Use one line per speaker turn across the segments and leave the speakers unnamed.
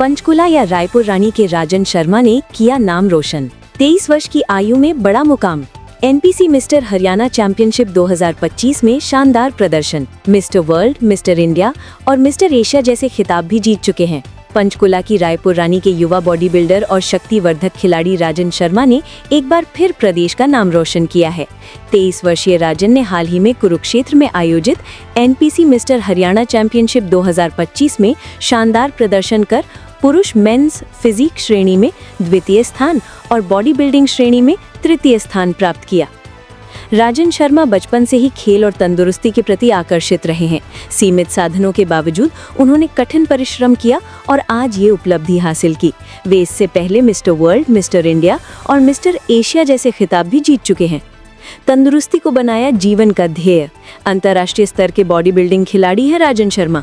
पंचकुला या रायपुर रानी के राजन शर्मा ने किया नाम रोशन। 23 वर्ष की आयु में बड़ा मुकाम। एनपीसी मिस्टर हरियाणा चैंपियनशिप 2025 में शानदार प्रदर्शन। मिस्टर वर्ल्ड, मिस्टर इंडिया और मिस्टर एशिया जैसे खिताब भी जीत चुके हैं। पंचकुला की रायपुर रानी के युवा बॉडी बिल्डर और शक्तिवर्धक खिलाड़ी राजन शर्मा ने एक बार फिर प्रदेश का नाम रोशन किया है। 23 वर्षीय राजन ने हाल ही में कुरुक्षेत्र में आयोजित एनपीसी मिस्टर हरियाणा चैंपियनशिप 2025 में शानदार प्रदर्शन कर पुरुष मेंस फिजिक श्रेणी में द्वितीय स्थान और बॉडी बिल्डिंग श्रेणी में तृतीय स्थान प्राप्त किया। राजन शर्मा बचपन से ही खेल और तंदुरुस्ती के प्रति आकर्षित रहे हैं। सीमित साधनों के बावजूद उन्होंने कठिन परिश्रम किया और आज ये उपलब्धि हासिल की। वे इससे पहले मिस्टर वर्ल्ड, मिस्टर इंडिया और मिस्टर एशिया जैसे खिताब भी जीत चुके हैं। तंदुरुस्ती को बनाया जीवन का ध्येय। अंतर्राष्ट्रीय स्तर के बॉडी बिल्डिंग खिलाड़ी है राजन शर्मा।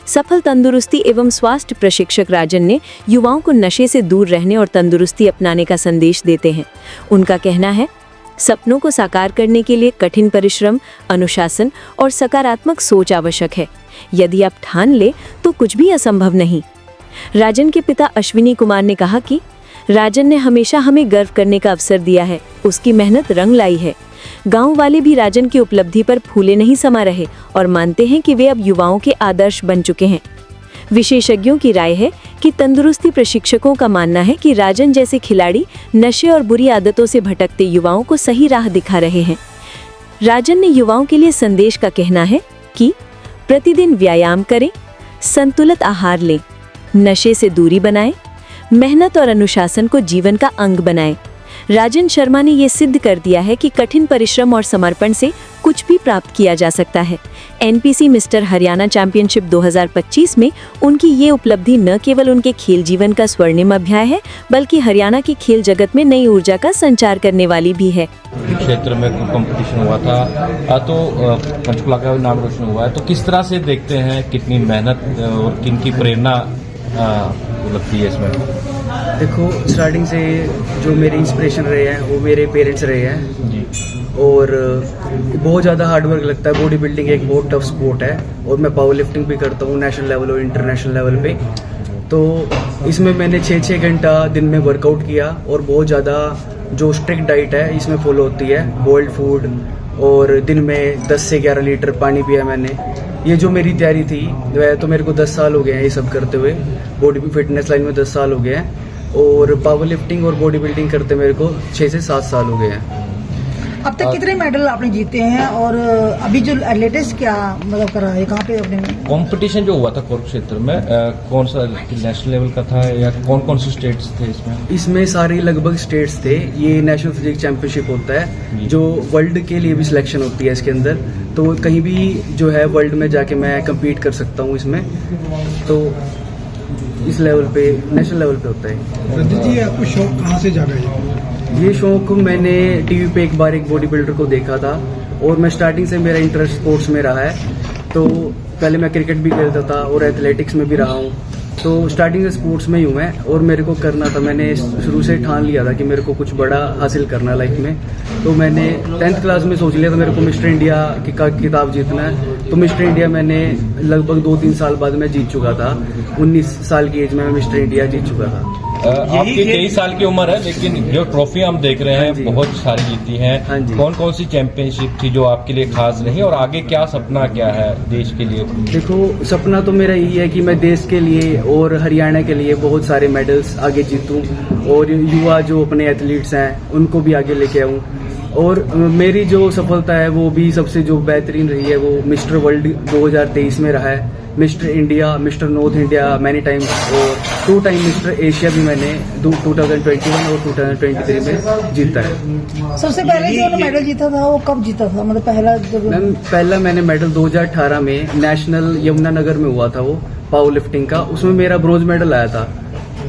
सफल तंदुरुस्ती एवं स्वास्थ्य प्रशिक्षक राजन ने युवाओं को नशे से दूर रहने और तंदुरुस्ती अपनाने का संदेश देते हैं। उनका कहना है, सपनों को साकार करने के लिए कठिन परिश्रम, अनुशासन और सकारात्मक सोच आवश्यक है। यदि आप ठान ले तो कुछ भी असंभव नहीं। राजन के पिता अश्विनी कुमार ने कहा कि राजन ने हमेशा हमें गर्व करने का अवसर दिया है। उसकी मेहनत रंग लाई है। गांव वाले भी राजन की उपलब्धि पर फूले नहीं समा रहे और मानते हैं कि वे अब युवाओं के आदर्श बन चुके हैं। विशेषज्ञों की राय है कि तंदुरुस्ती प्रशिक्षकों का मानना है कि राजन जैसे खिलाड़ी नशे और बुरी आदतों से भटकते युवाओं को सही राह दिखा रहे हैं। राजन ने युवाओं के लिए संदेश का कहना है कि प्रतिदिन व्यायाम करें, संतुलित आहार लें, नशे से दूरी बनाएं, मेहनत और अनुशासन को जीवन का अंग बनाएं। राजन शर्मा ने ये सिद्ध कर दिया है कि कठिन परिश्रम और समर्पण से कुछ भी प्राप्त किया जा सकता है। एनपीसी मिस्टर हरियाणा चैंपियनशिप 2025 में उनकी ये उपलब्धि न केवल उनके खेल जीवन का स्वर्णिम अध्याय है, बल्कि हरियाणा की खेल जगत में नई ऊर्जा का संचार करने वाली भी है।
क्षेत्र में कंपटीशन हुआ था तो पंचकुला का नाम रोशन हुआ है, तो किस तरह से देखते हैं, कितनी मेहनत और किनकी प्रेरणा लगती है इसमें?
देखो, स्टार्टिंग से जो मेरे इंस्पिरेशन रहे हैं वो मेरे पेरेंट्स रहे हैं जी। और बहुत ज़्यादा हार्डवर्क लगता है। बॉडी बिल्डिंग एक बहुत टफ स्पोर्ट है और मैं पावर लिफ्टिंग भी करता हूँ नेशनल लेवल और इंटरनेशनल लेवल पे। तो इसमें मैंने 6-6 घंटा दिन में वर्कआउट किया और बहुत ज़्यादा जो स्ट्रिक्ट डाइट है इसमें फॉलो होती है। बॉइल्ड फूड और दिन में 10 से 11 लीटर पानी पिया मैंने। ये जो मेरी तैयारी थी वह तो मेरे को 10 साल हो गए हैं ये सब करते हुए। बॉडी फिटनेस लाइन में 10 साल हो गए हैं और पावर लिफ्टिंग और बॉडी बिल्डिंग करते मेरे को 6 से 7 साल हो गए हैं।
अब तक कितने मेडल आपने जीते हैं और अभी जो लेटेस्ट क्या मतलब कर रहा है, कहाँ पे अपने
कंपटीशन जो हुआ था कुरुक्षेत्र में कौन सा नेशनल लेवल का था या कौन कौन से स्टेट्स थे इसमें?
इसमें सारे लगभग स्टेट्स थे। ये नेशनल फिजिक चैंपियनशिप होता है जो वर्ल्ड के लिए भी सिलेक्शन होती है इसके अंदर। तो कहीं भी जो है वर्ल्ड में जाके मैं कम्पीट कर सकता हूँ इसमें। तो इस लेवल पे नेशनल लेवल पे होता है।
रंजित जी, आपको शौक कहाँ से जागा है?
ये शौक मैंने टीवी पे एक बार एक बॉडी बिल्डर को देखा था और मैं स्टार्टिंग से मेरा इंटरेस्ट स्पोर्ट्स में रहा है। तो पहले मैं क्रिकेट भी खेलता था और एथलेटिक्स में भी रहा हूँ। तो स्टार्टिंग से स्पोर्ट्स में ही हूँ मैं और मेरे को करना था। मैंने शुरू से ठान लिया था कि मेरे को कुछ बड़ा हासिल करना लाइफ में। तो मैंने 10th क्लास में सोच लिया था मेरे को मिस्टर इंडिया की किताब जीतना है। तो मिस्टर इंडिया मैंने लगभग 2-3 साल बाद में जीत चुका था। 19 साल की एज में मैं मिस्टर इंडिया जीत चुका था।
आपकी 23 साल की उम्र है, लेकिन जो ट्रॉफी हम देख रहे हैं बहुत सारी जीती हैं। कौन कौन सी चैंपियनशिप थी जो आपके लिए खास रही और आगे क्या सपना क्या है देश के लिए?
देखो, सपना तो मेरा यही है कि मैं देश के लिए और हरियाणा के लिए बहुत सारे मेडल्स आगे जीतूं और युवा जो अपने एथलीट्स हैं उनको भी आगे लेके आऊं। और मेरी जो सफलता है वो भी सबसे जो बेहतरीन रही है वो मिस्टर वर्ल्ड 2023 में रहा है, mister India, mister north India many times और 2 टाइम मिस्टर एशिया भी मैंने 2021 और 2023 में जीता है।
सबसे पहले जो मेडल जीता था वो कब जीता था, मतलब पहला?
मैम, पहला मैंने मेडल 2018 में नेशनल यमुनानगर में हुआ था वो पावर लिफ्टिंग का। उसमें मेरा ब्रोंज मेडल आया था।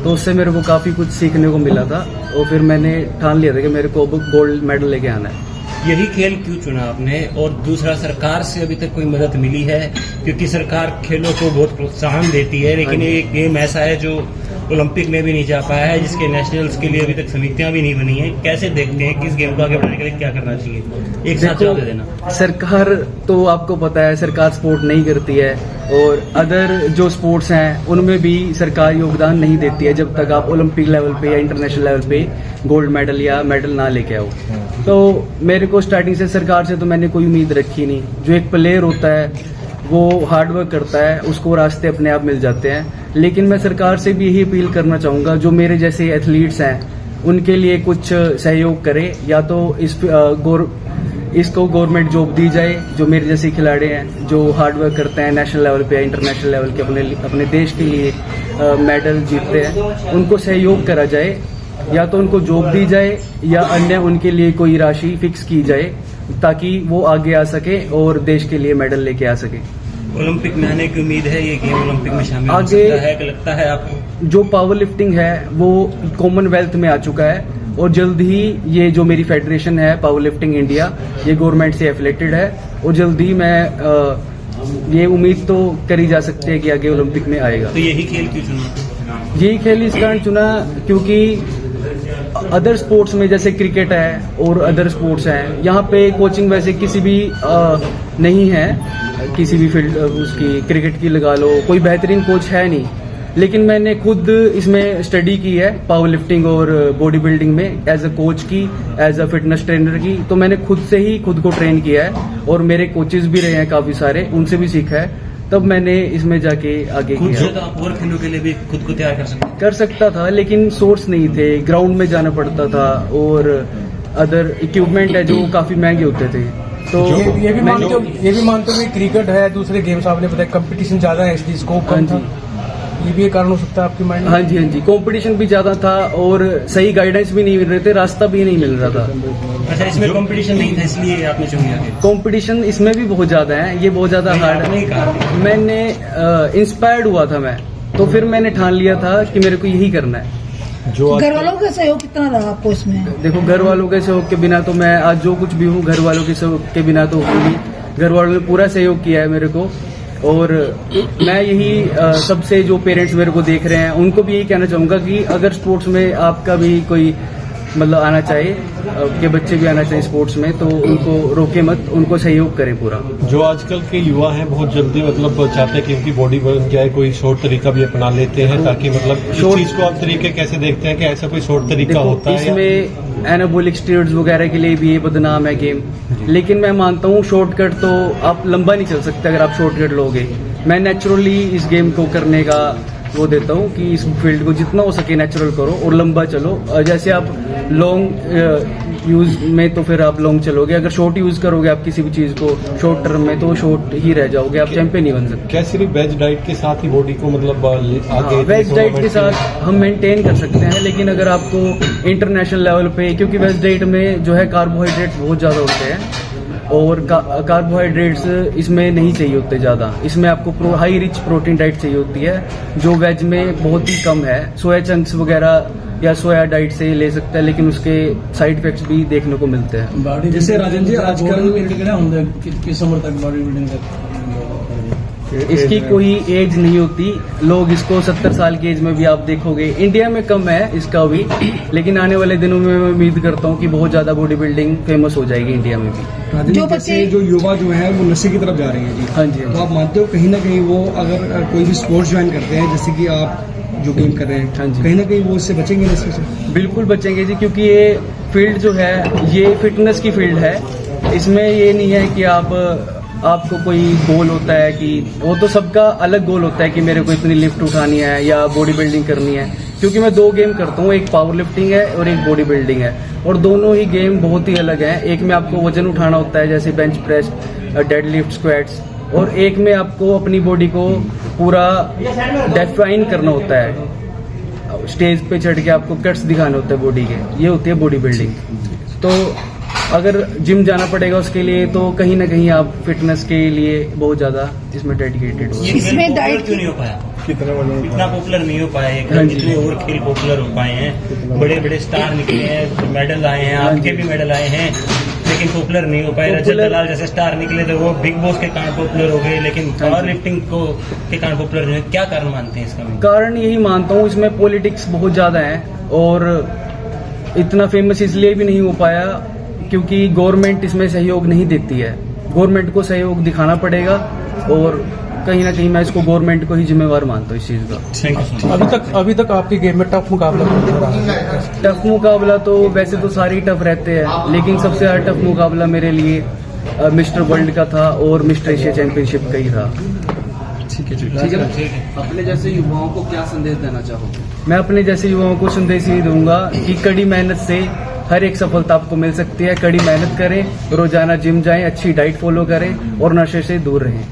तो उससे मेरे को काफ़ी कुछ सीखने को मिला था और फिर मैंने ठान लिया था कि मेरे को अब गोल्ड मेडल लेके आना है।
यही खेल क्यों चुना आपने? और दूसरा, सरकार से अभी तक कोई मदद मिली है? क्योंकि सरकार खेलों को बहुत प्रोत्साहन देती है, लेकिन एक गेम ऐसा है जो ओलंपिक में भी नहीं जा पाया है, जिसके नेशनल्स के लिए अभी तक समितियां भी नहीं बनी है। कैसे देखते हैं कि इस गेम को आगे बढ़ाने के लिए क्या करना चाहिए? एक साथ जवाब दे देना।
सरकार तो आपको पता है सरकार सपोर्ट नहीं करती है, और अदर जो स्पोर्ट्स हैं उनमें भी सरकार योगदान नहीं देती है जब तक आप ओलंपिक लेवल पे या इंटरनेशनल लेवल पे गोल्ड मेडल या मेडल ना लेके आओ। तो मेरे को स्टार्टिंग से सरकार से तो मैंने कोई उम्मीद रखी नहीं। जो एक प्लेयर होता है वो हार्ड वर्क करता है, उसको रास्ते अपने आप मिल जाते हैं। लेकिन मैं सरकार से भी यही अपील करना चाहूँगा, जो मेरे जैसे एथलीट्स हैं उनके लिए कुछ सहयोग करे, या तो इसको गवर्नमेंट जॉब दी जाए। जो मेरे जैसे खिलाड़ी हैं जो हार्ड वर्क करते हैं नेशनल लेवल पे या इंटरनेशनल लेवल के अपने देश के लिए मेडल जीतते हैं, उनको सहयोग करा जाए, या तो उनको जॉब दी जाए या अन्य उनके लिए कोई राशि फिक्स की जाए ताकि वो आगे आ सके और देश के लिए मेडल लेके आ सके।
ओलंपिक में आने की उम्मीद है, ये गेम ओलंपिक में शामिल हो
आगे
सकता है कि लगता है आपको?
जो पावर लिफ्टिंग है वो कॉमनवेल्थ में आ चुका है, और जल्द ही ये जो मेरी फेडरेशन है पावर लिफ्टिंग इंडिया, ये गवर्नमेंट से एफिलेटेड है, और जल्द ही मैं ये उम्मीद तो करी जा सकती है कि आगे ओलंपिक में आएगा।
तो यही खेल क्यों चुना?
यही खेल इस कारण चुना क्योंकि अदर स्पोर्ट्स में जैसे क्रिकेट है और अदर स्पोर्ट्स हैं, यहाँ पे कोचिंग वैसे किसी भी नहीं है, किसी भी फील्ड उसकी क्रिकेट की लगा लो, कोई बेहतरीन कोच है नहीं। लेकिन मैंने खुद इसमें स्टडी की है पावर लिफ्टिंग और बॉडी बिल्डिंग में, एज अ कोच की, एज अ फिटनेस ट्रेनर की। तो मैंने खुद से ही खुद को ट्रेन किया है, और मेरे कोचेज भी रहे हैं काफी सारे, उनसे भी सीखा है, तब मैंने इसमें जाके आगे
खुद
किया।
से तो आप और खेलों के लिए भी खुद को तैयार कर सकते
था, लेकिन सोर्स नहीं थे, ग्राउंड में जाना पड़ता था, और अदर इक्विपमेंट है जो काफी महंगे होते थे। तो
ये भी मानते हो कि क्रिकेट है, दूसरे गेम्स आपने बताया कंपटीशन ज्यादा है, इसलिए स्कोप कम था, ये भी एक कारण हो सकता है आपके माइंड में?
हाँ जी, कंपटीशन भी ज्यादा था और सही गाइडेंस भी नहीं मिल रहे थे, रास्ता भी नहीं मिल रहा था।
अच्छा, इसमें कंपटीशन नहीं था इसलिए आपने चुन लिया?
कंपटीशन इसमें भी बहुत ज्यादा है, ये बहुत ज्यादा हार्ड है। मैंने इंस्पायर्ड हुआ था मैं, तो फिर मैंने ठान लिया था कि मेरे को यही करना है।
घर वालों का सहयोग कितना रहा आपको इसमें?
देखो, घर वालों के सहयोग के बिना तो मैं आज जो कुछ भी हूँ, घर वालों के सहयोग के बिना तो हूँ नहीं। घर वालों ने पूरा सहयोग किया है मेरे को, और मैं यही सबसे जो पेरेंट्स मेरे को देख रहे हैं उनको भी यही कहना चाहूँगा कि अगर स्पोर्ट्स में आपका भी कोई मतलब आना चाहिए, के बच्चे भी आना चाहिए स्पोर्ट्स में, तो उनको रोके मत, उनको सहयोग करें पूरा।
जो आजकल के युवा हैं बहुत जल्दी मतलब चाहते हैं कि उनकी बॉडी बन जाए, कोई शॉर्ट तरीका भी अपना लेते हैं, ताकि मतलब इस चीज को आप तरीके कैसे देखते हैं कि ऐसा कोई शॉर्ट तरीका होता है?
इसमें एनाबॉलिक स्टेरॉइड्स वगैरह के लिए भी ये बदनाम है गेम, लेकिन मैं मानता हूँ शॉर्टकट तो आप लंबा नहीं चल सकते अगर आप शॉर्टकट लोगे। मैं नेचुरली इस गेम को करने का वो देता हूँ कि इस फील्ड को जितना हो सके नेचुरल करो और लंबा चलो। जैसे आप लॉन्ग यूज में तो फिर आप लॉन्ग चलोगे, अगर शॉर्ट यूज करोगे आप किसी भी चीज को शॉर्ट टर्म में तो शॉर्ट ही रह जाओगे, आप चैंपियन नहीं बन सकते।
क्या सिर्फ वेज डाइट के साथ ही बॉडी को मतलब आगे?
वेज डाइट के साथ हम मेंटेन कर सकते हैं, लेकिन अगर आपको इंटरनेशनल लेवल पे, क्योंकि वेज डाइट में जो है कार्बोहाइड्रेट्स बहुत ज्यादा होते हैं, और कार्बोहाइड्रेट्स इसमें नहीं चाहिए होते ज़्यादा, इसमें आपको हाई रिच प्रोटीन डाइट चाहिए होती है जो वेज में बहुत ही कम है। सोया चंक्स वगैरह या सोया डाइट से ले सकता है, लेकिन उसके साइड इफेक्ट्स भी देखने को मिलते हैं।
जैसे राजन जी आजकल किस उम्र तक बॉडी बिल्डिंग
इसकी कोई एज नहीं होती, लोग इसको 70 साल की एज में भी आप देखोगे। इंडिया में कम है इसका भी, लेकिन आने वाले दिनों में मैं उम्मीद करता हूँ कि बहुत ज्यादा बॉडी बिल्डिंग फेमस हो जाएगी इंडिया में भी।
जो बच्चे जो युवा जो है वो नशे की तरफ जा रहे हैं जी,
हाँ जी,
तो आप मानते हो कहीं ना कहीं वो अगर कोई भी स्पोर्ट्स ज्वाइन करते हैं, जैसे कि आप जो गेम कर रहे हैं,
हाँ जी,
कहीं ना कहीं वो इससे बचेंगे नशे से?
बिल्कुल बचेंगे जी, क्योंकि ये फील्ड जो है ये फिटनेस की फील्ड है। इसमें ये नहीं है कि आपको कोई गोल होता है कि वो तो सबका अलग गोल होता है कि मेरे को इतनी लिफ्ट उठानी है या बॉडी बिल्डिंग करनी है। क्योंकि मैं दो गेम करता हूँ, एक पावर लिफ्टिंग है और एक बॉडी बिल्डिंग है, और दोनों ही गेम बहुत ही अलग हैं। एक में आपको वजन उठाना होता है जैसे bench press, dead lift, squats, और एक में आपको अपनी बॉडी को पूरा डिफाइन करना होता है, स्टेज पे चढ़ के आपको कट्स दिखाने होते हैं बॉडी के, ये होती है बॉडी बिल्डिंग। तो अगर जिम जाना पड़ेगा उसके लिए तो कहीं ना कहीं आप फिटनेस के लिए बहुत ज्यादा इसमें डेडिकेटेड हो।
इसमें डाइट क्यों नहीं हो पाया? इतना पॉपुलर नहीं हो पाया है, इतने और खेल पॉपुलर हो पाए हैं, बड़े बड़े स्टार निकले हैं, मेडल आए हैं, आपके भी मेडल आए हैं, लेकिन पॉपुलर नहीं हो पाए। रजत
Popular-
दलाल जैसे स्टार निकले थे, वो बिग बॉस के कारण पॉपुलर हो गए, लेकिन
हाँ
पावर
जी।
लिफ्टिंग को के कारण पॉपुलर नहीं हुए। क्या कारण मानते हैं इसका?
कारण यही मानता हूँ, इसमें पॉलिटिक्स बहुत ज़्यादा है और इतना फेमस इसलिए भी नहीं हो पाया क्योंकि गवर्नमेंट इसमें सहयोग नहीं देती है। गवर्नमेंट को सहयोग दिखाना पड़ेगा और कहीं ना कहीं मैं इसको गवर्नमेंट को ही जिम्मेवार मानता हूँ इस चीज़ का।
Thank you so much.
अभी तक आपकी गेम में टफ मुकाबला कौन सा रहा है?
टफ मुकाबला तो वैसे तो सारे ही टफ रहते हैं, लेकिन सबसे ज़्यादा टफ मुकाबला मेरे लिए मिस्टर वर्ल्ड का था और मिस्टर एशिया चैंपियनशिप का ही था।
अपने जैसे युवाओं को क्या संदेश देना चाहोगे?
मैं अपने जैसे युवाओं को संदेश यही दूंगा कि कड़ी मेहनत से हर एक सफलता आपको मिल सकती है। कड़ी मेहनत करें, रोजाना जिम जाएं, अच्छी डाइट फॉलो करें और नशे से दूर रहें।